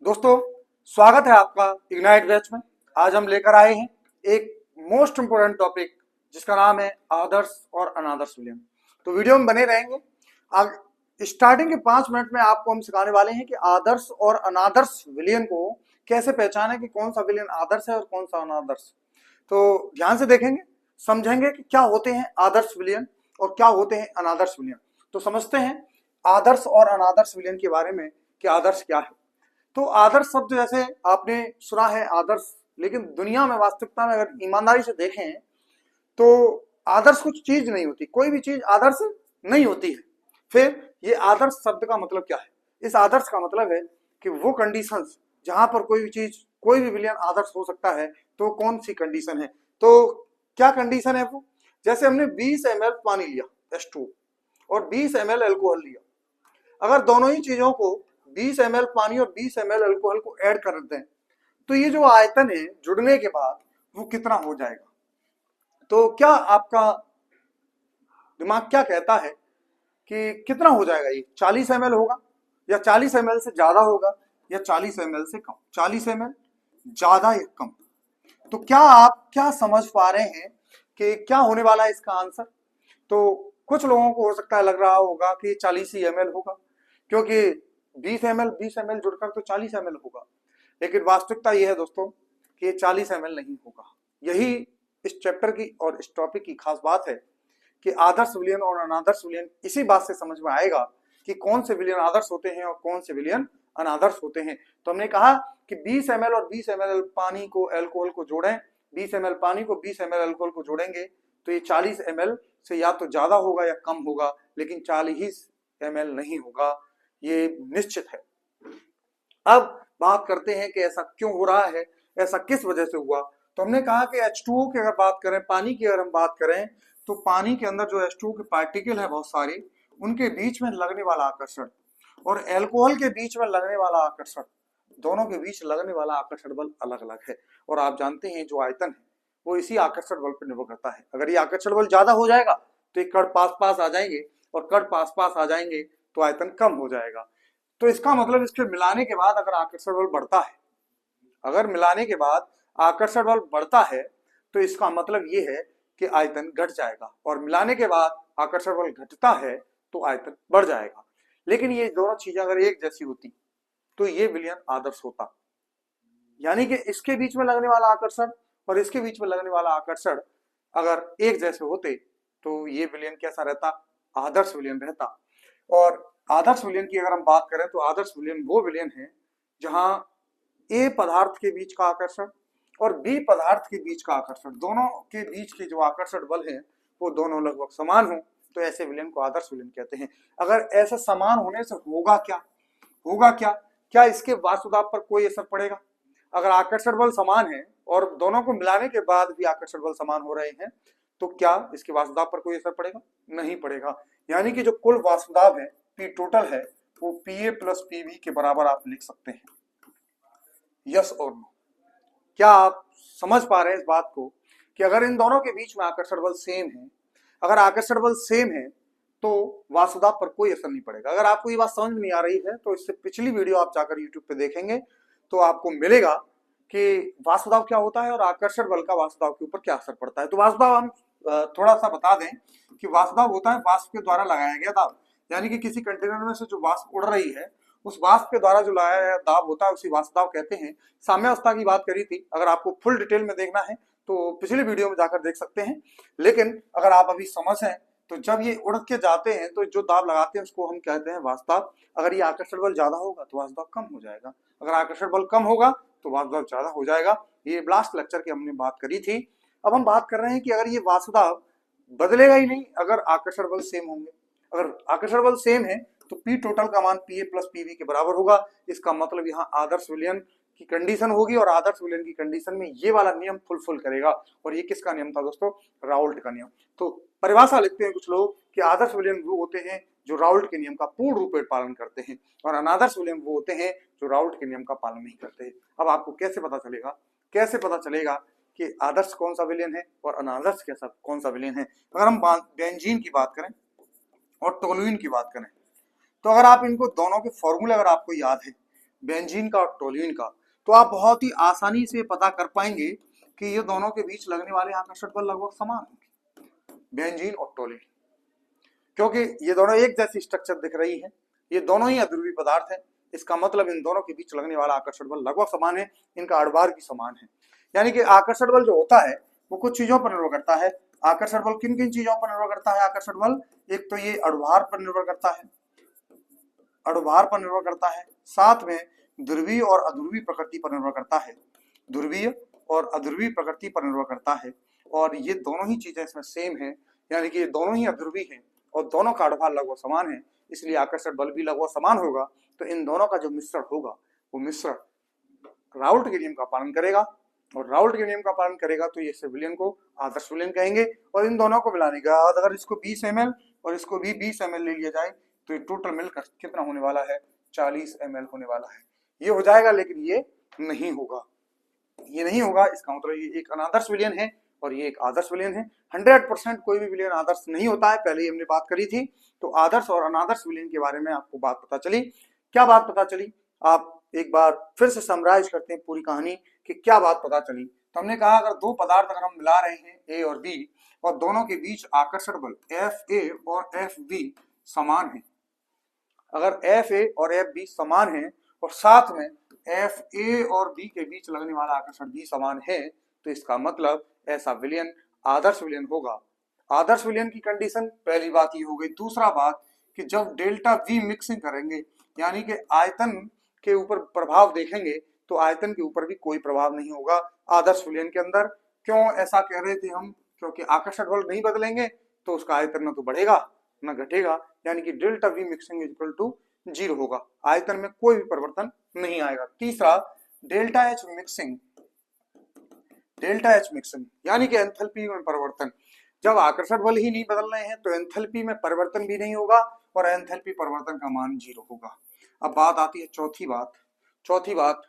दोस्तों, स्वागत है आपका इग्नाइट बैच में। आज हम लेकर आए हैं एक मोस्ट इंपोर्टेंट टॉपिक जिसका नाम है आदर्श और अनादर्श विलयन। तो वीडियो में बने रहेंगे। आज स्टार्टिंग के 5 मिनट में आपको हम सिखाने वाले हैं कि आदर्श और अनादर्श विलयन को कैसे पहचाने कि कौन सा विलयन आदर्श है और कौन सा अनादर्श। तो ध्यान से देखेंगे, समझेंगे कि क्या होते हैं आदर्श विलयन और क्या होते हैं अनादर्श विलयन। तो समझते हैं आदर्श और अनादर्श विलयन के बारे में कि आदर्श क्या है। तो आदर्श शब्द जैसे आपने सुना है आदर्श, लेकिन दुनिया में वास्तविकता में अगर ईमानदारी से देखें तो आदर्श कुछ चीज नहीं होती, कोई भी चीज आदर्श नहीं होती है। फिर ये आदर्श शब्द का मतलब क्या है? इस आदर्श का मतलब है कि वो कंडीशंस जहां पर कोई भी चीज, कोई भी विलयन आदर्श हो सकता है, तो कौन सी कंडीशन है। तो क्या कंडीशन है वो? जैसे हमने 20 ml पानी लिया H2 और 20 ml अल्कोहल लिया। अगर दोनों ही चीजों को 20 ml पानी और 20 ml अल्कोहल को ऐड कर दें तो ये जो आयतन है जुड़ने के बाद वो कितना हो जाएगा? तो क्या आपका दिमाग क्या कहता है कि कितना हो जाएगा? ये 40 ml होगा या 40 ml से ज्यादा होगा या 40 ml से कम? 40 ml ज्यादा या कम? तो क्या आप क्या समझ पा रहे हैं कि क्या होने वाला है इसका आंसर? तो कुछ लोगों को हो सकता है लग रहा होगा कि 40 ही ml होगा, क्योंकि 20 ml जुड़कर तो 40 ml होगा। लेकिन वास्तविकता यह है दोस्तों कि ये 40 ml नहीं होगा। यही इस चैप्टर की और इस टॉपिक की खास बात है कि आदर्श विलयन और अनादर्श विलयन इसी बात से समझ में आएगा कि कौन से विलयन आदर्श होते हैं और कौन से विलयन अनादर्श होते हैं। तो हमने कहा कि 20 ml और 20 ml पानी को अल्कोहल को जोड़ें, 20 ml पानी को 20 ml अल्कोहल को जोड़ेंगे तो ये 40 ml से या तो ज्यादा होगा या कम होगा, लेकिन 40 ml नहीं होगा, ये निश्चित है। अब बात करते हैं कि ऐसा क्यों हो रहा है, ऐसा किस वजह से हुआ। तो हमने कहा कि H2O की अगर बात करें, पानी की अगर हम बात करें, तो पानी के अंदर जो H2O के पार्टिकल है बहुत सारे, उनके बीच में लगने वाला आकर्षण और अल्कोहल के बीच में लगने वाला आकर्षण, दोनों के बीच लगने वाला आकर्षण बल अलग अलग है। और आप जानते हैं जो आयतन है वो इसी आकर्षण बल पर निर्भर करता है। अगर ये आकर्षण बल ज्यादा हो जाएगा तो ये कण पास पास आ जाएंगे, और कण पास पास आ जाएंगे तो आयतन कम हो जाएगा। तो इसका मतलब इसके मिलाने के बाद अगर आकर्षण बल बढ़ता है, अगर मिलाने के बाद आकर्षण बल बढ़ता है तो इसका मतलब ये है कि आयतन घट जाएगा, और मिलाने के बाद आकर्षण बल घटता है तो आयतन बढ़ जाएगा। लेकिन ये दोनों चीजें अगर एक जैसी होती तो ये विलयन आदर्श होता। यानी कि इसके बीच में लगने वाला आकर्षण और इसके बीच में लगने वाला आकर्षण अगर एक जैसे होते तो ये विलयन कैसा रहता? आदर्श विलयन रहता। और आदर्श विलयन की अगर हम बात करें तो आदर्श विलयन वो विलयन है जहां ए पदार्थ के बीच का आकर्षण और बी पदार्थ के बीच का आकर्षण, दोनों के बीच के जो आकर्षण बल है वो दोनों लगभग समान हो, तो ऐसे विलयन को आदर्श विलयन कहते हैं। अगर ऐसा समान होने से होगा क्या? होगा क्या? क्या इसके वास्तुदाब पर कोई असर पड़ेगा? अगर आकर्षण बल समान है और दोनों को मिलाने के बाद भी आकर्षण बल समान हो रहे हैं तो क्या इसके वास्तुदाब पर कोई असर पड़ेगा? नहीं पड़ेगा। यानी कि जो कुल वास्तुदाब है, पी टोटल है, वो पीए प्लस पीवी के बराबर आप लिख सकते हैं। यस और नो? क्या आप समझ पा रहे हैं इस बात को कि अगर इन दोनों के बीच में आकर्षण बल सेम है, अगर आकर्षण बल सेम है तो वास्तुदाब पर कोई असर नहीं पड़ेगा। अगर आपको ये बात समझ में नहीं आ रही है तो इससे पिछली वीडियो आप जाकर यूट्यूब पे देखेंगे तो आपको मिलेगा कि वास्तुदाब क्या होता है और आकर्षण बल का वास्तुदाब के ऊपर क्या असर पड़ता है। तो वास्तुदाब हम थोड़ा सा बता दें कि वास्तुदाब होता है वाष्प के द्वारा लगाया गया दाब। यानी कि किसी कंटेनर में से जो वाष्प उड़ रही है उस वाष्प के द्वारा जो लगाया गया दाब होता है उसी वास्तुदाब कहते हैं। साम्यावस्था की बात करी थी, अगर आपको फुल डिटेल में देखना है तो पिछली वीडियो में जाकर देख सकते हैं। लेकिन अगर आप अभी समझ हैं तो जब ये उड़ के जाते हैं तो जो दाब लगाते हैं उसको हम कहते हैं वास्तुदाब। अगर ये आकर्षण बल ज्यादा होगा तो वास्तुदाब कम हो जाएगा, अगर आकर्षण बल कम होगा तो वास्तुदाब ज्यादा हो जाएगा। ये लास्ट लेक्चर की हमने बात करी थी। अब हम बात कर रहे हैं कि अगर ये वास्तुदाब बदलेगा ही नहीं अगर आकर्षण बल सेम होंगे। अगर आकर्षण बल सेम है तो पी टोटल का मान पीए प्लस पीवी के बराबर होगा। इसका मतलब यहाँ आदर्श विलयन की कंडीशन होगी, और आदर्श विलयन की कंडीशन में ये वाला नियम फुलफिल करेगा। और ये किसका नियम था दोस्तों? राउल्ट का नियम। तो परिभाषा लिखते हैं कुछ लोग कि आदर्श विलयन वो होते हैं जो राउल्ट के नियम का पूर्ण रूप में पालन करते हैं, और अनादर्श विलयन वो होते हैं जो राउल्ट के नियम का पालन नहीं करते हैं। अब आपको कैसे पता चलेगा, कैसे पता चलेगा कि आदर्श कौन सा विलयन है और अनादर्श कैसा कौन सा विलयन है? अगर हम बेंजीन की बात करें और टोलुइन की बात करें तो अगर आप इनको दोनों के फॉर्मूले अगर आपको याद है, बेंजीन का और टोल्यूइन का, तो आप बहुत ही आसानी से पता कर पाएंगे कि ये दोनों के बीच लगने वाले आकर्षण बल लगभग समान होंगे, बेंजीन और टोल्यूइन, क्योंकि ये दोनों एक जैसी स्ट्रक्चर दिख रही है, ये दोनों ही अध्रुवीय पदार्थ है। इसका मतलब इन दोनों के बीच लगने वाला आकर्षण बल लगभग समान है, इनका अड़भार भी समान है। यानी कि आकर्षण बल जो होता है वो कुछ चीजों पर निर्भर करता है। आकर्षण बल किन किन चीजों पर निर्भर करता है? आकर्षण बल एक तो ये अड़भार पर निर्भर करता है, अड़भार पर निर्भर करता है, साथ में ध्रुवीय और अध्रुवीय प्रकृति पर निर्भर करता है, ध्रुवीय और अध्रुवीय प्रकृति पर निर्भर करता है। और ये दोनों ही चीजें इसमें सेम है, यानी कि ये दोनों ही अध्रुवीय हैं और दोनों का अड़भार लगभग समान है, इसलिए आकर्षण बल भी लगभग समान होगा। तो इन दोनों का जो मिश्रण होगा वो मिश्रण राउल्ट के नियम का पालन करेगा, और राउल्ट के नियम का पालन करेगा तो ये इस विलयन को आदर्श विलयन कहेंगे। और इन दोनों को मिलाने के बाद अगर इसको 20 ml और इसको भी 20 ml ले लिया जाए तो ये टोटल मिलकर कितना होने वाला है? 40 ml होने वाला है। ये हो जाएगा, लेकिन ये नहीं होगा, ये नहीं होगा। इसका मतलब ये एक अनादर्श विलयन है और ये एक आदर्श विलयन है। 100% कोई भी विलयन आदर्श नहीं होता है, पहले ही हमने बात करी थी। तो आदर्श और अनादर्श विलयन के बारे में आपको बात पता चली। क्या बात पता चली? आप एक बार फिर से समराइज करते हैं पूरी कहानी कि क्या बात पता चली। तो हमने कहा अगर दो पदार्थ अगर हम मिला रहे हैं ए और बी, और दोनों के बीच आकर्षण बल एफ ए और एफ बी समान है, अगर एफ ए और एफ बी समान है और साथ में एफ ए और बी के बीच लगने वाला आकर्षण भी समान है, तो इसका मतलब ऐसा विलयन आदर्श विलयन होगा। आदर्श विलयन की कंडीशन पहली बात ये हो गई। दूसरा बात कि जब डेल्टा वी मिक्सिंग करेंगे, यानी कि आयतन के ऊपर प्रभाव देखेंगे, तो आयतन के ऊपर भी कोई प्रभाव नहीं होगा आदर्श विलयन के अंदर। क्यों ऐसा कह रहे थे हम? क्योंकि आकर्षण बल नहीं बदलेंगे तो उसका आयतन न तो बढ़ेगा न घटेगा, यानी कि delta V mixing equal to 0 होगा, आयतन में कोई भी परिवर्तन नहीं आएगा। तीसरा, delta H mixing, delta H mixing यानी कि एंथैल्पी में परिवर्तन। जब आकर्षण बल ही नहीं बदल रहे हैं तो एंथैल्पी में परिवर्तन भी नहीं होगा और एंथैल्पी परिवर्तन का मान 0 होगा। अब बात आती है चौथी बात। चौथी बात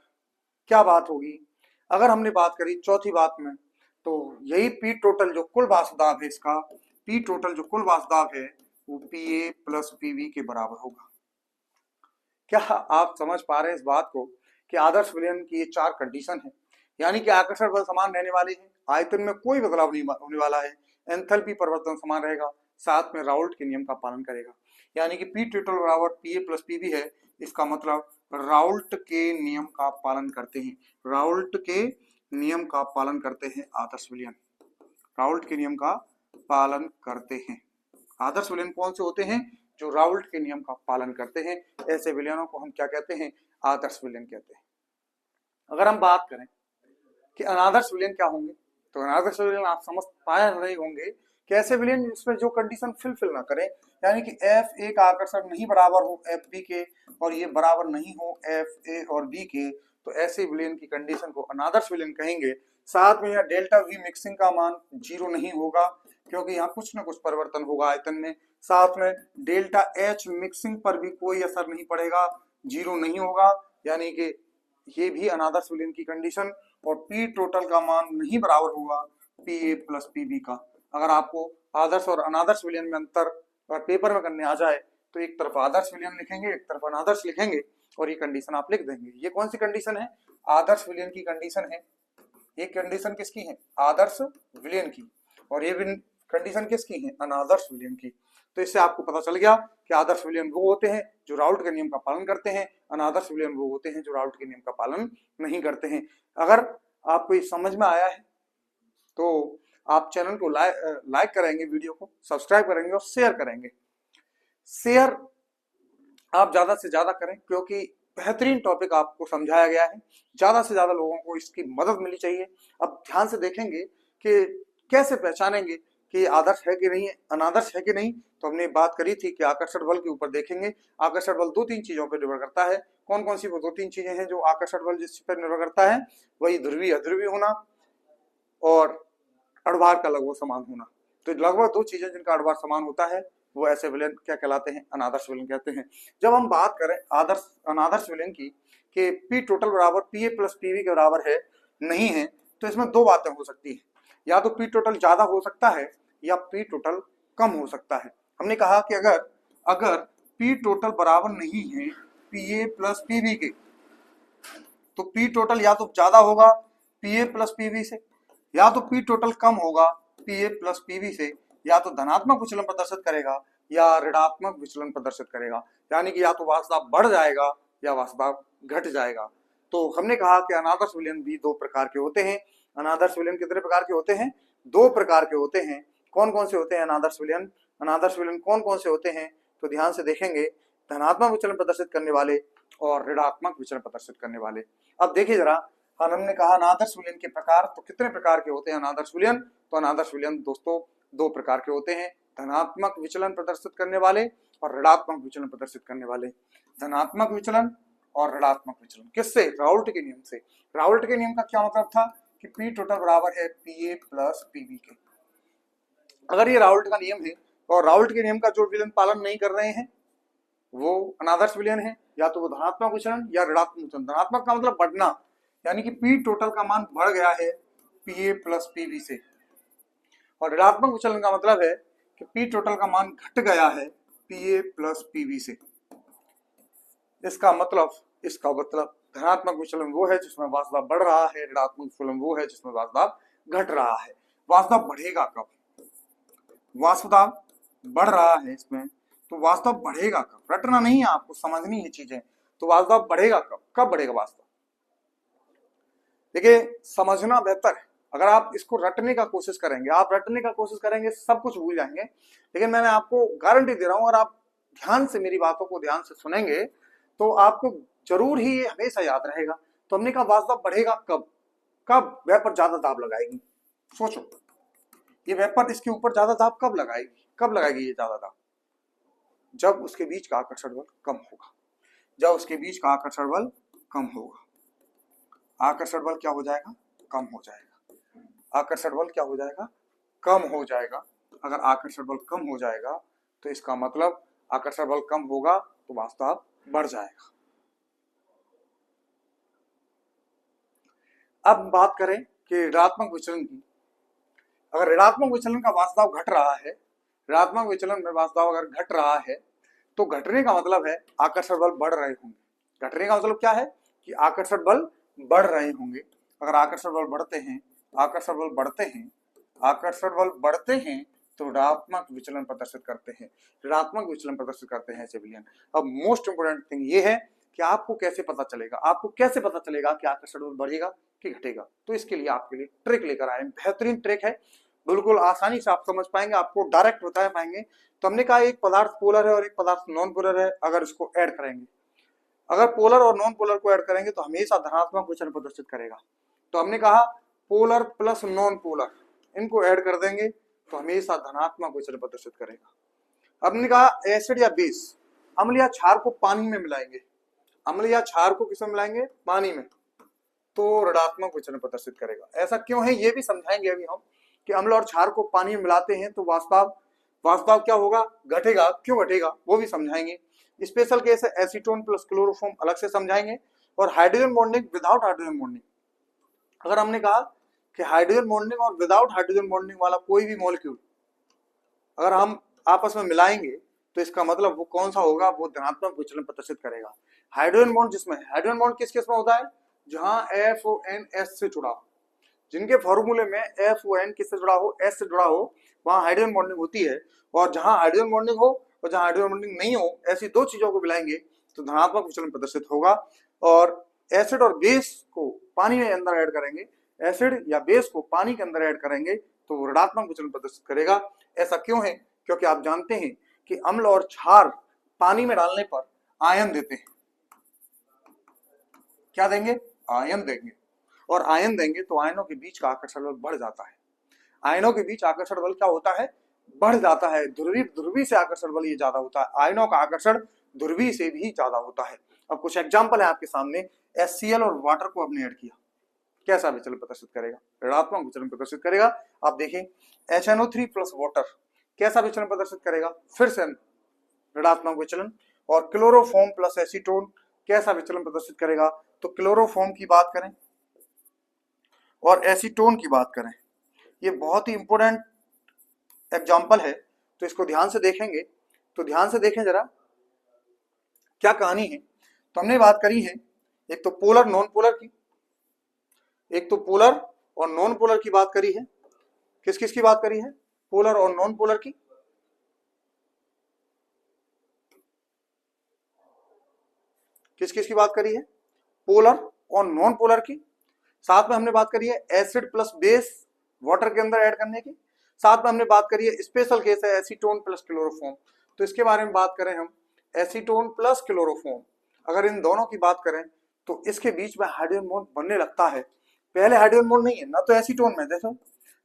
क्या बात होगी? अगर हमने बात करी चौथी बात में, तो यही पी टोटल जो कुल वाष्पदाब है, इसका पी टोटल जो कुल वाष्पदाब है वो पी ए प्लस पीवी के बराबर होगा। क्या आप समझ पा रहे हैं इस बात को कि आदर्श विलयन की ये 4 कंडीशन है, यानी कि आकर्षण बल समान रहने वाले हैं, आयतन में कोई बदलाव नहीं होने वाला है, एंथैल्पी परिवर्तन समान रहेगा, साथ में राउल्ट के नियम का पालन करेगा, यानी कि पी टोटल बराबर पी ए प्लस पीवी है। इसका मतलब राउल्ट के नियम का पालन करते हैं, राउल्ट के नियम का पालन करते हैं आदर्श विलयन, राउल्ट के नियम का पालन करते हैं। आदर्श विलयन कौन से होते हैं? जो राउल्ट के नियम का पालन करते हैं। ऐसे विलयनों को हम क्या कहते हैं? आदर्श विलयन कहते हैं। अगर हम बात करें कि अनादर्श विलयन क्या होंगे, तो अनादर्श विलयन आप समझ पाए रहे होंगे कि ऐसे विलयन जिसमें जो कंडीशन फिल ना करें, यानी कि एफ ए का आकर्षण नहीं बराबर हो एफ बी के और ये बराबर नहीं हो एफ ए और बी के, तो ऐसे विलयन की कंडीशन को अनादर्श विलयन कहेंगे। साथ में यहाँ डेल्टा वी मिक्सिंग का मान 0 नहीं होगा, क्योंकि यहाँ कुछ न कुछ परिवर्तन होगा आयतन में। साथ में डेल्टा एच मिक्सिंग पर भी कोई असर नहीं पड़ेगा, 0 नहीं होगा, यानी कि ये भी अनादर्श विलयन की कंडीशन। और पी टोटल का मान नहीं बराबर होगा P A plus P B का। अगर आपको आदर्श और अनादर्श विलयन में अंतर पेपर में करने आ जाए तो एक तरफ आदर्श विलयन लिखेंगे, एक तरफ अनादर्श लिखेंगे और ये कंडीशन आप लिख देंगे। ये कौन सी कंडीशन है? आदर्श विलयन की कंडीशन है। ये कंडीशन किसकी है? आदर्श विलयन की। और ये कंडीशन किसकी है? अनादर्श विलयन की। तो इससे आपको पता चल गया कि आदर्श विलयन वो होते हैं जो राउल्ट के नियम का पालन करते हैं, अनादर्श विलयन वो होते हैं जो राउल्ट के नियम का पालन नहीं करते हैं। अगर आपको ये समझ में आया है तो आप चैनल को लाइक करेंगे, वीडियो को सब्सक्राइब करेंगे और शेयर करेंगे। शेयर आप ज्यादा से ज्यादा करें, क्योंकि बेहतरीन टॉपिक आपको समझाया गया है, ज्यादा से ज्यादा लोगों को इसकी मदद मिलनी चाहिए। अब ध्यान से देखेंगे कि कैसे पहचानेंगे कि आदर्श है कि नहीं, अनादर्श है कि नहीं। तो हमने बात करी थी कि आकर्षण बल के ऊपर देखेंगे। आकर्षण बल 2-3 चीजों पर निर्भर करता है। कौन कौन सी वो 2-3 चीजें हैं जो आकर्षण बल जिस पर निर्भर करता है? वही ध्रुवीय अध्रुवीय होना और अड़भार का लगभग समान होना। तो लगभग 2 चीजें जिनका अड़भार समान होता है वो ऐसे विलयन क्या कहलाते हैं? अनादर्श विलयन कहते हैं। जब हम बात करें आदर्श अनादर्श विलयन की कि पी टोटल बराबर पी ए प्लस पीवी के बराबर है नहीं है, तो इसमें 2 बातें हो सकती है। या तो पी टोटल ज्यादा हो सकता है या पी टोटल कम हो सकता है। हमने कहा कि अगर पी टोटल बराबर नहीं है पी ए प्लस पीवी के, तो पी टोटल या तो ज्यादा होगा पीए प्लस पीवी से, या तो पी टोटल कम होगा पीए प्लस पीवी से, या तो धनात्मक विचलन प्रदर्शित करेगा या ऋणात्मक विचलन प्रदर्शित करेगा। यानी कि या तो वास्तव बढ़ जाएगा या वास्तव घट जाएगा। तो हमने कहा कि अनादर्श विलयन भी दो प्रकार के होते हैं। अनादर्श विलयन कितने प्रकार के होते हैं? दो प्रकार के होते हैं। कौन कौन से होते हैं अनादर्श विलयन? अनादर्श विलयन कौन कौन से होते हैं? तो ध्यान से देखेंगे, धनात्मक विचलन प्रदर्शित करने वाले और ऋणात्मक विचलन प्रदर्शित करने वाले। अब देखिए जरा, हमने कहा अनादर्श विलयन के प्रकार, तो कितने प्रकार के होते हैं अनादर्श विलयन? तो अनादर्श विलयन दोस्तों दो प्रकार के होते हैं, धनात्मक विचलन प्रदर्शित करने वाले और ऋणात्मक विचलन प्रदर्शित करने वाले। धनात्मक विचलन और ऋणात्मक विचलन किससे? राउल्ट के नियम से। राउल्ट के नियम का क्या मतलब था कि पी टोटल बराबर है पीए प्लस पीवी के। अगर ये राउल्ट का नियम है और राउल्ट के नियम का जो विलयन पालन नहीं कर रहे हैं वो अनादर्श विलयन है, या तो वो धनात्मक विचलन या ऋणात्मक विचलन। धनात्मक का मतलब बढ़ना, यानी कि पी टोटल का मान बढ़ गया है पीए प्लस पीवी से, और ऋणात्मक विचलन का मतलब है कि पी टोटल का मान घट गया है पीए प्लस पीवी से। इसका मतलब धनात्मक विचलन वो है जिसमें वास्तव बढ़ रहा है, ऋणात्मक विचलन वो है जिसमें वास्तव घट रहा है। वास्तव बढ़ेगा कब? वास्तव बढ़ रहा है इसमें, तो वास्तव बढ़ेगा कब? रटना नहीं है, आपको समझनी है चीजें। तो वास्तव बढ़ेगा कब? कब बढ़ेगा वास्तव? देखिए, समझना बेहतर है। अगर आप इसको रटने का कोशिश करेंगे, आप रटने का कोशिश करेंगे सब कुछ भूल जाएंगे। लेकिन मैंने आपको गारंटी दे रहा हूं, अगर आप ध्यान से मेरी बातों को ध्यान से सुनेंगे तो आपको जरूर ही ये हमेशा याद रहेगा। तो हमने कहा वास्तव बढ़ेगा कब? कब वेपर ज्यादा दाब लगाएगी? सोचो, ये वेपर इसके ऊपर ज्यादा दाब कब लगाएगी? कब लगाएगी ये ज्यादा दाब? जब उसके बीच का आकर्षण बल कम होगा। जब उसके बीच का आकर्षण बल कम होगा। आकर्षण बल क्या हो जाएगा? कम हो जाएगा। आकर्षण बल क्या हो जाएगा? कम हो जाएगा। अगर आकर्षण बल कम हो जाएगा तो इसका मतलब आकर्षण बल कम होगा तो वास्तव बढ़ जाएगा। अब बात करें कि ऋणात्मक विचलन की। अगर ऋणात्मक विचलन का वास्तव घट रहा है, ऋणात्मक विचलन में वास्तव अगर घट रहा है तो घटने का मतलब है आकर्षण बल बढ़ रहे होंगे। घटने का मतलब क्या है कि आकर्षण बल बढ़ रहे होंगे। अगर आकर्षण बल बढ़ते हैं, आकर्षण बल बढ़ते हैं, आकर्षण बल बढ़ते हैं तो ऋणात्मक विचलन प्रदर्शित करते हैं, ऋणात्मक विचलन प्रदर्शित करते हैं सिविलियन। अब मोस्ट इंपोर्टेंट थिंग ये है कि आपको कैसे पता चलेगा, आपको कैसे पता चलेगा कि आकर्षण बल बढ़ेगा कि घटेगा? तो इसके लिए आपके लिए ट्रिक लेकर आए, बेहतरीन ट्रिक है, बिल्कुल आसानी से आप समझ पाएंगे, आपको डायरेक्ट बता पाएंगे। तो हमने कहा एक पदार्थ पोलर है और एक पदार्थ नॉन पोलर है। अगर इसको ऐड करेंगे, अगर पोलर और नॉन पोलर को ऐड करेंगे तो हमेशा धनात्मक विचलन प्रदर्शित करेगा। तो हमने कहा पोलर प्लस नॉन पोलर, इनको ऐड कर देंगे तो हमेशा धनात्मक विचलन प्रदर्शित करेगा। हमने कहा एसिड या बेस, अम्ल या क्षार को पानी में मिलाएंगे, अम्ल या क्षार को किसमें मिलाएंगे? पानी में, तो ऋणात्मक विचलन प्रदर्शित करेगा। ऐसा क्यों है ये भी समझाएंगे अभी हम, कि अम्ल और क्षार को पानी में मिलाते हैं तो वास्तव क्या होगा? घटेगा। क्यों घटेगा वो भी समझाएंगे। स्पेशल केस है एसीटोन प्लस क्लोरोफॉर्म, अलग से समझाएंगे। और hydrogen bonding without hydrogen bonding, अगर हमने कहा कि हाइड्रोजन बॉन्डिंग और विदाउट हाइड्रोजन बॉन्डिंग वाला कोई भी मॉलिक्यूल अगर हम आपस में मिलाएंगे तो इसका मतलब वो कौन सा होगा? वो धनात्मक विचलन प्रदर्शित करेगा। हाइड्रोजन बॉन्ड जिसमें, हाइड्रोजन बॉन्ड किस किस में होता है? जहां FON S से जुड़ा हो, जिनके फॉर्मूले में FON किससे जुड़ा हो? S से जुड़ा हो, वहां हाइड्रोजन बॉन्डिंग होती है। और जहां हाइड्रोजन बॉन्डिंग हो और जहां हाइड्रोजन बॉन्डिंग नहीं हो, ऐसी दो चीजों को मिलाएंगे तो धनात्मक विचलन प्रदर्शित होगा। और एसिड और बेस को पानी में अंदर ऐड करेंगे, एसिड या बेस को पानी के अंदर ऐड करेंगे तो वो ऋणात्मक विचलन प्रदर्शित करेगा। ऐसा क्यों है? क्योंकि आप जानते हैं कि अम्ल और क्षार पानी में डालने पर आयन देते हैं। क्या देंगे? आयन देंगे। और आयन देंगे तो आयनों के बीच का आकर्षण बल बढ़ जाता है। आयनों के बीच आकर्षण बल क्या होता है? बढ़ जाता है। ध्रुवी से आकर्षण बल ये ज्यादा होता है। आयनों का आकर्षण ध्रुवी से भी ज्यादा होता है। अब कुछ एग्जांपल है आपके सामने। HCl और वाटर को आपने ऐड किया, कैसा विचलन प्रदर्शित करेगा? ऋणात्मक विचलन प्रदर्शित करेगा। आप देखें HNO3 प्लस वाटर कैसा विचलन प्रदर्शित करेगा? फिर से ऋणात्मक विचलन। और क्लोरोफॉर्म प्लस एसीटोन कैसा विचलन प्रदर्शित करेगा? तो क्लोरोफॉर्म की बात करें और एसीटोन की बात करें, ये बहुत ही इंपॉर्टेंट एग्जाम्पल है, तो इसको ध्यान से देखेंगे। तो ध्यान से देखें जरा क्या कहानी है। तो हमने बात करी है एक तो पोलर नॉन पोलर की, एक तो पोलर और नॉन पोलर की बात करी है। किस किस की बात करी है? पोलर और नॉन पोलर की। किस किस की बात करी है? पोलर और नॉन पोलर की। साथ में हमने बात करी है एसिड प्लस बेस वाटर के अंदर ऐड करने की। साथ में हमने बात करी है स्पेशल केस है एसीटोन प्लस क्लोरोफॉर्म। तो इसके बारे में बात करें हम, एसीटोन प्लस क्लोरोफॉर्म, अगर इन दोनों की बात करें तो इसके बीच में हाइड्रोजन बॉन्ड बनने लगता है। पहले हाइड्रोजन बॉन्ड नहीं है ना, तो एसीटोन में देखो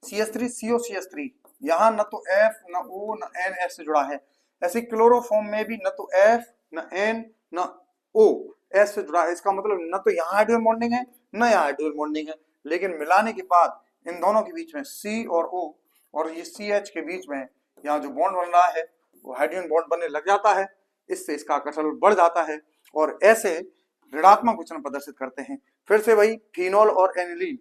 CH3CO CH3, यहाँ न तो F न O न N S से जुड़ा है। ऐसे क्लोरोफॉर्म में भी न तो F न N न O S से जुड़ा है। इसका मतलब न तो यहाँ हाइड्रोजन बॉन्डिंग है न यहाँ हाइड्रोजन बॉन्डिंग है, लेकिन मिलाने के बाद इन दोनों के बीच में C और O और ये CH के बीच में यहाँ जो बॉन्ड बन रहा है वो हाइड्रोजन बॉन्ड बनने लग जाता है। इससे इसका आकर्षण बल बढ़ जाता है और ऐसे ऋणात्मक विचलन प्रदर्शित करते हैं। फिर से वही फिनोल और एनिलीन,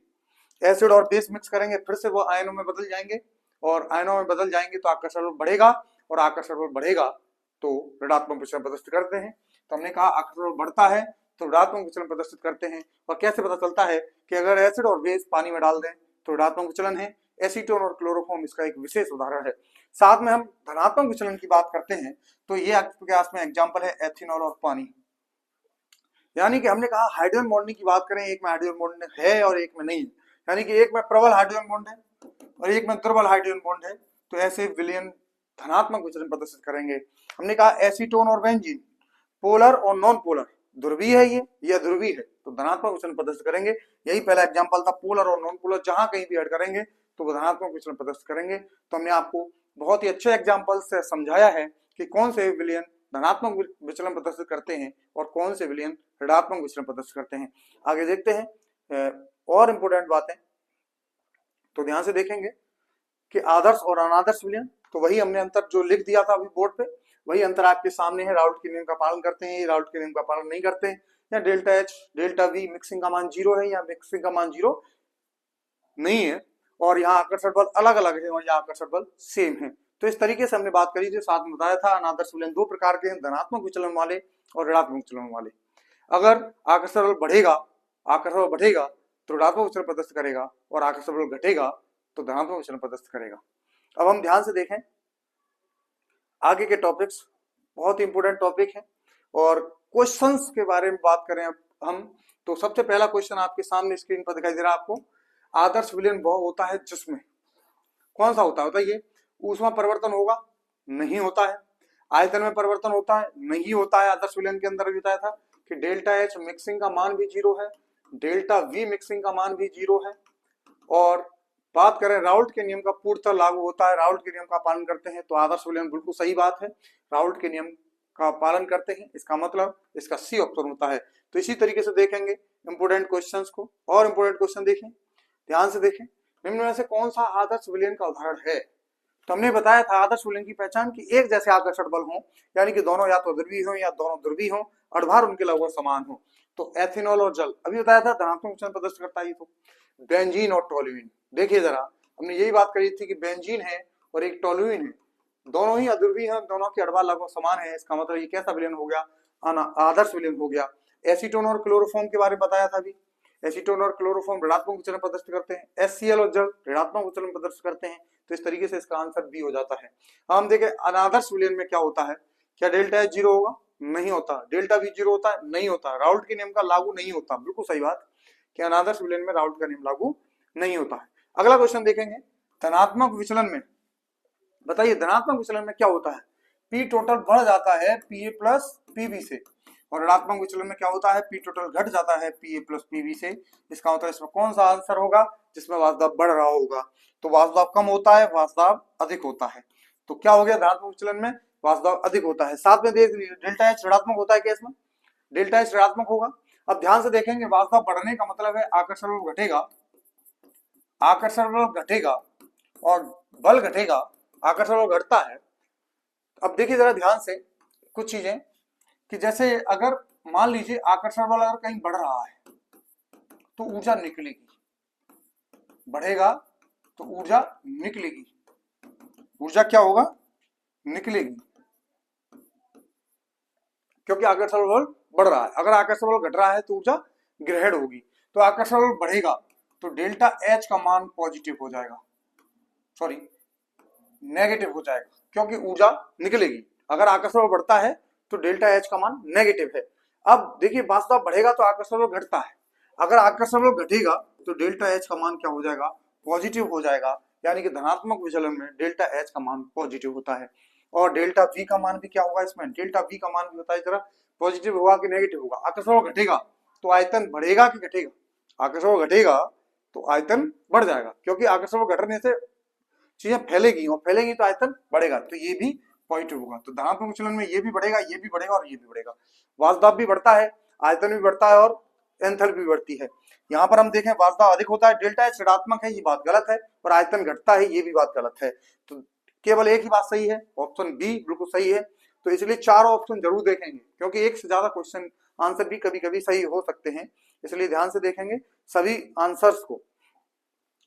एसिड और बेस मिक्स करेंगे, फिर से वो आयनों में बदल जाएंगे और आयनों में बदल जाएंगे तो आकर्षण बल बढ़ेगा और आकर्षण बल बढ़ेगा तो ऋणात्मक विचलन प्रदर्शित करते हैं। तो हमने कहा आकर्षण बल बढ़ता है तो ऋणात्मक विचलन प्रदर्शित करते हैं। और कैसे पता चलता है कि अगर एसिड और बेस पानी में डाल दें तो ऋणात्मक विचलन है। एसीटोन और क्लोरोफॉर्म इसका एक विशेष उदाहरण है। साथ में हम धनात्मक विचलन की बात करते हैं तो ये आपके पास में एग्जांपल है एथिनॉल और पानी। यानी कि हमने कहा हाइड्रोजन बॉन्डिंग की बात करें, एक में हाइड्रोजन बॉन्ड है और एक में नहीं, यानी कि एक में प्रबल हाइड्रोजन बॉन्ड है और एक में दुर्बल हाइड्रोजन बॉन्ड है, तो ऐसे विलयन धनात्मक विचलन प्रदर्शित करेंगे। हमने कहा एसीटोन और बेंजीन पोलर और नॉन पोलर, ध्रुवीय है ये अध्रुवीय है, तो धनात्मक विचलन प्रदर्शित करेंगे। यही पहला एग्जांपल था, पोलर और नॉन पोलर जहां कहीं भी ऐड करेंगे तो वो धनात्मक विचलन प्रदर्शित करेंगे। तो हमने आपको बहुत ही अच्छे एग्जांपल से समझाया है कि कौन से विलयन धनात्मक विचलन प्रदर्शित करते हैं और कौन से विलयन ऋणात्मक विचलन प्रदर्शित करते हैं। आगे देखते हैं और इंपोर्टेंट बातें, तो ध्यान से देखेंगे कि आदर्श और अनादर्श विलयन, तो वही हमने अंतर जो लिख दिया था अभी बोर्ड पे, वही अंतर आपके सामने है। राउल्ट के नियम का पालन करते हैं, राउल्ट के नियम का पालन नहीं करते हैं, या delta H delta V mixing का मान 0 है या मिक्सिंग का मान 0 नहीं है, और यहाँ आकर्षण बल अलग अलग है और यहाँ आकर्षण बल सेम है। तो इस तरीके से हमने बात करी थी, साथ में बताया था अनादर्श विलयन दो प्रकार के हैं, धनात्मक विचलन वाले और ऋणात्मक विचलन वाले। अगर आकर्षण बल बढ़ेगा तो ऋणात्मक विचलन प्रदर्शित करेगा और आकर्षण बल घटेगा तो धनात्मक विचलन प्रदर्शित करेगा। अब हम ध्यान से देखें आगे के टॉपिक्स, बहुत इंपोर्टेंट टॉपिक है। और क्वेश्चंस के बारे में बात करें हम, तो सबसे पहला क्वेश्चन आपके सामने स्क्रीन पर दिखाई दे रहा है आपको, आदर्श विलयन वह होता है जिसमें कौन सा होता है बताइए? ऊष्मा परिवर्तन होगा? नहीं होता है। आयतन में परिवर्तन होता है? नहीं होता है। आदर्श विलयन के अंदर बताया था कि डेल्टा H मिक्सिंग का मान भी 0 है, डेल्टा V मिक्सिंग का मान भी 0 है। और बात करें राउल्ट के नियम का पूर्णतः लागू होता है, राउल्ट के नियम का पालन करते हैं, तो आदर्श विलयन बिल्कुल सही बात है, राउल्ट के नियम का पालन करते हैं, इसका मतलब इसका सी ऑप्शन होता है। तो इसी तरीके से देखेंगे इंपोर्टेंट क्वेश्चंस को। और इंपोर्टेंट क्वेश्चन देखें, ध्यान से देखें, निम्न में से कौन सा आदर्श विलयन का उदाहरण है? तो हमने बताया था आदर्श विलयन की पहचान कि एक जैसे आकर्षण बल हो, यानी कि दोनों या तो ध्रुवीय हो या दोनों ध्रुवीय हो, अड़भार उनके लगभग समान हो। तो एथिनॉल और जल अभी बताया था धनात्मक विचलन प्रदर्शित करता है। तो बेंजीन और टोल्यूइन, देखिए जरा, हमने यही बात करी थी कि बेंजीन है और एक टोल्यूइन है, दोनों ही अध्रुवीय हैं, दोनों के अड़भार लगभग समान है। इसका मतलब ये कैसा विलयन हो गया? आदर्श विलयन हो गया। एसीटोन और क्लोरोफॉर्म के बारे में बताया था अभी, एसीटोन और क्लोरोफॉर्म ऋणात्मक विचलन प्रदर्शित करते हैं, HCl और जल ऋणात्मक विचलन प्रदर्शित करते हैं। तो इस तरीके से इसका आंसर बी हो जाता है। हम देखें अनादर्श विलयन में क्या होता है, क्या डेल्टा H 0 होगा? नहीं होता। डेल्टा V 0 होता है? नहीं होता। राउल्ट के नियम का लागू नहीं होता, बिल्कुल सही बात कि अनादर्श विलयन में राउल्ट का नियम लागू नहीं होता है। अगला क्वेश्चन देखेंगे, धनात्मक विचलन में बताइए, धनात्मक विचलन में क्या होता है? P टोटल बढ़ जाता है Pa प्लस Pb से, और ऋणात्मक विचलन में क्या होता है? P टोटल घट जाता है Pa प्लस Pb से। इसका मतलब इसमें कौन सा आंसर होगा? जिसमें वाष्प बढ़ रहा होगा। तो वाष्प कम होता है, वाष्प अधिक होता है। तो क्या हो गया? धनात्मक विचलन में वाष्प अधिक होता है। साथ में देख लीजिए डेल्टा H ऋणात्मक होता है क्या? इसमें डेल्टा H ऋणात्मक होगा। अब ध्यान से देखेंगे, वाष्प बढ़ने का मतलब है आकर्षण बल घटेगा, आकर्षण बल घटेगा और बल घटेगा, आकर्षण बल घटता है। अब देखिए जरा ध्यान से कुछ चीजें, कि जैसे अगर मान लीजिए आकर्षण बल अगर कहीं बढ़ रहा है तो ऊर्जा निकलेगी, बढ़ेगा तो ऊर्जा निकलेगी, ऊर्जा क्या होगा? निकलेगी, क्योंकि आकर्षण बल बढ़ रहा है, अगर आकर्षण बल घट रहा है तो ऊर्जा ग्रहण होगी। तो आकर्षण बल बढ़ेगा तो डेल्टा एच का मान पॉजिटिव हो जाएगा, सॉरी नेगेटिव हो जाएगा, क्योंकि ऊर्जा निकलेगी। अगर आकर्षण बल बढ़ता है तो डेल्टा एच का मान नेगेटिव है। अब देखिए वास्तव बढ़ेगा तो आकर्षण बल घटता है, अगर आकर्षण बल घटेगा तो डेल्टा एच का मान क्या हो जाएगा, पॉजिटिव हो जाएगा, यानी कि धनात्मक विचलन में डेल्टा एच का मान पॉजिटिव होता है। और डेल्टा वी का मान भी क्या होगा, इसमें डेल्टा वी का मान भी बताइए जरा, पॉजिटिव होगा कि नेगेटिव होगा। आकर्षण बल घटेगा तो आयतन बढ़ेगा कि घटेगा, आकर्षण बल घटेगा तो आयतन बढ़ जाएगा, क्योंकि आकर्षण बल घटने से चीजें फैलेगी और फैलेगी तो आयतन बढ़ेगा, तो ये भी पॉजिटिव होगा। तो धनात्मक विचलन में ये भी बढ़ेगा, ये भी बढ़ेगा और ये भी बढ़ेगा। वाष्पदाब भी बढ़ता है, आयतन भी बढ़ता है और एंथैल्पी भी बढ़ती है। यहाँ पर हम देखें वाष्पदाब अधिक होता है, डेल्टा एच ऋणात्मक है, ये बात गलत है, और आयतन घटता है, ये भी बात गलत है। तो केवल एक ही बात सही है, ऑप्शन बी बिल्कुल सही है। तो इसलिए चारों ऑप्शन जरूर देखेंगे, क्योंकि एक से ज्यादा क्वेश्चन आंसर भी कभी कभी सही हो सकते हैं, इसलिए ध्यान से देखेंगे सभी आंसर्स को।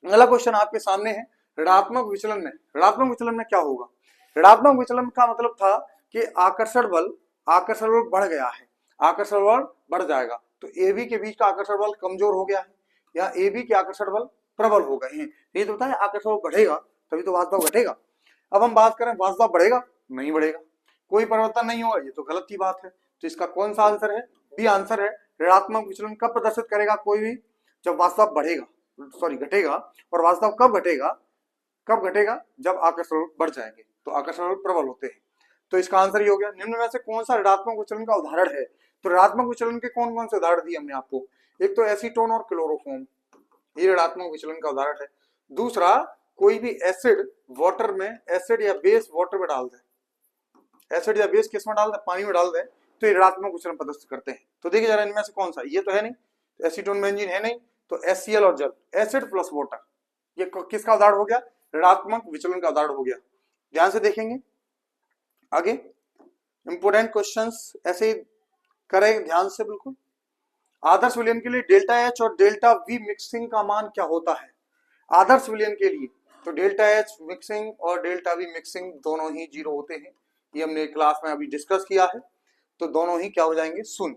अगला क्वेश्चन आपके सामने है, ऋणात्मक विचलन में, ऋणात्मक विचलन में क्या होगा। ऋणात्मक विचलन का मतलब था कि आकर्षण बल बढ़ गया है, आकर्षण बल बढ़ जाएगा, तो ए बी के बीच का आकर्षण बल कमजोर हो गया है, या ए बी के आकर्षण बल प्रबल हो गए हैं। ये तो बताए आकर्षण बल बढ़ेगा तभी तो वाष्पदाब घटेगा। अब हम बात करें वाष्पदाब बढ़ेगा, नहीं बढ़ेगा, कोई परिवर्तन नहीं होगा, ये तो गलत की बात है। तो इसका कौन सा आंसर है, बी आंसर है। ऋणात्मक विचलन कब प्रदर्शित करेगा कोई भी, जब वाष्पदाब बढ़ेगा, सॉरी घटेगा। और वाष्पदाब कब घटेगा, कब घटेगा, जब आकर्षण बल बढ़ जाएंगे, तो आकर्षण बल प्रबल होते हैं। तो इसका आंसर ये हो गया। निम्न में से कौन सा ऋणात्मक विचलन का उदाहरण है, तो ऋणात्मक विचलन के कौन कौन से उदाहरण दिए हमने आपको, एक तो एसीटोन और क्लोरोफॉर्म, ये ऋणात्मक विचलन का उदाहरण है। दूसरा, कोई भी एसिड वाटर में, एसिड या बेस वाटर में डाल दे, एसिड या बेस किस में डाल दे, पानी में डाल दे, तो ये ऋणात्मक विचलन प्रदर्शित करते हैं। तो देखिए जरा इनमें से कौन सा, ये तो है नहीं, तो एसीटोन बेंजीन है नहीं, तो HCl और जल, एसिड प्लस वाटर, ये किसका उदाहरण हो गया, ऋणात्मक विचलन का उदाहरण हो गया। ध्यान से देखेंगे आगे, इंपोर्टेंट क्वेश्चंस ऐसे ही करें ध्यान से बिल्कुल। आदर्श विलयन के लिए डेल्टा एच और डेल्टा वी मिक्सिंग का मान क्या होता है, आदर्श विलयन के लिए तो डेल्टा एच मिक्सिंग और डेल्टा वी मिक्सिंग दोनों ही 0 होते हैं, ये हमने क्लास में अभी डिस्कस किया है, तो दोनों ही क्या हो जाएंगे, शून्य।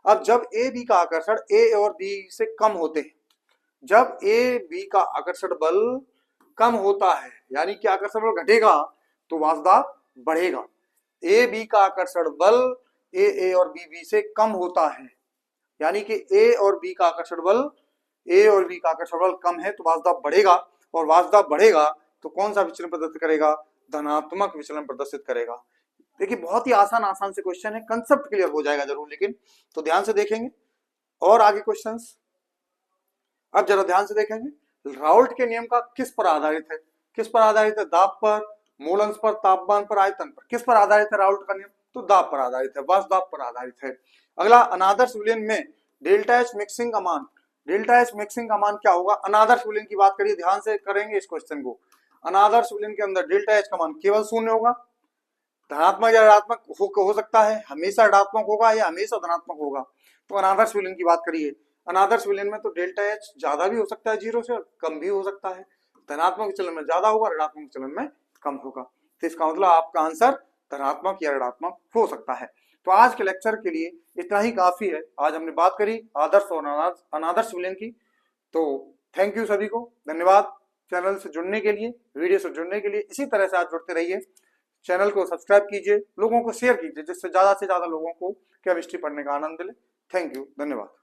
अब जब ए बी का आकर्षण ए और बी से कम होते हैं, जब ए बी का आकर्षण बल कम होता है, यानी कि आकर्षण बल घटेगा तो वाष्पदाब बढ़ेगा। ए बी का आकर्षण बल ए और बी से कम होता है, यानी कि ए और बी का आकर्षण बल, ए और बी का आकर्षण बल कम है, तो वाष्पदाब बढ़ेगा, और वाष्पदाब बढ़ेगा तो कौन सा विचलन प्रदर्शित करेगा, धनात्मक विचलन प्रदर्शित करेगा। देखिए बहुत ही आसान से क्वेश्चन है, कंसेप्ट क्लियर हो जाएगा जरूर, लेकिन तो ध्यान से देखेंगे और आगे क्वेश्चंस। अब जरा ध्यान से देखेंगे, राउल्ट के नियम का किस पर आधारित है, किस पर आधारित है, दाब पर, मूल पर, तापमान पर, आयतन पर, किस पर आधारित है राउल्ट का नियम, तो दाब पर आधारित है, वाष्पदाब पर आधारित है। अगला, अनादर्श विलयन में डेल्टा एच मिक्सिंग का मान, डेल्टा एच मिक्सिंग का मान क्या होगा, अनादर्श विलयन की बात करिए, ध्यान से करेंगे इस क्वेश्चन को। अनादर्श विलयन के अंदर डेल्टा एच का मान केवल शून्य होगा, धनात्मक या ऋणात्मक हो सकता है, हमेशा ऋणात्मक होगा या हमेशा धनात्मक होगा। तो अनादर्श विलयन की बात करिए, अनादर्श विलयन में तो डेल्टा एच ज्यादा भी हो सकता है 0 से, और कम भी हो सकता है, धनात्मक विचलन में ज्यादा होगा, ऋणात्मक विचलन में कम होगा। तो इसका मतलब आपका आंसर धनात्मक या ऋणात्मक हो सकता है। तो आज के लेक्चर के लिए इतना ही काफी है। आज हमने बात करी आदर्श और अनादर्श विलयन की। तो थैंक यू सभी को, धन्यवाद चैनल से जुड़ने के लिए, वीडियो से जुड़ने के लिए। इसी तरह से आप जुड़ते रहिए, चैनल को सब्सक्राइब कीजिए, लोगों को शेयर कीजिए, जिससे ज्यादा से ज्यादा लोगों को केमिस्ट्री पढ़ने का आनंद मिले। थैंक यू, धन्यवाद।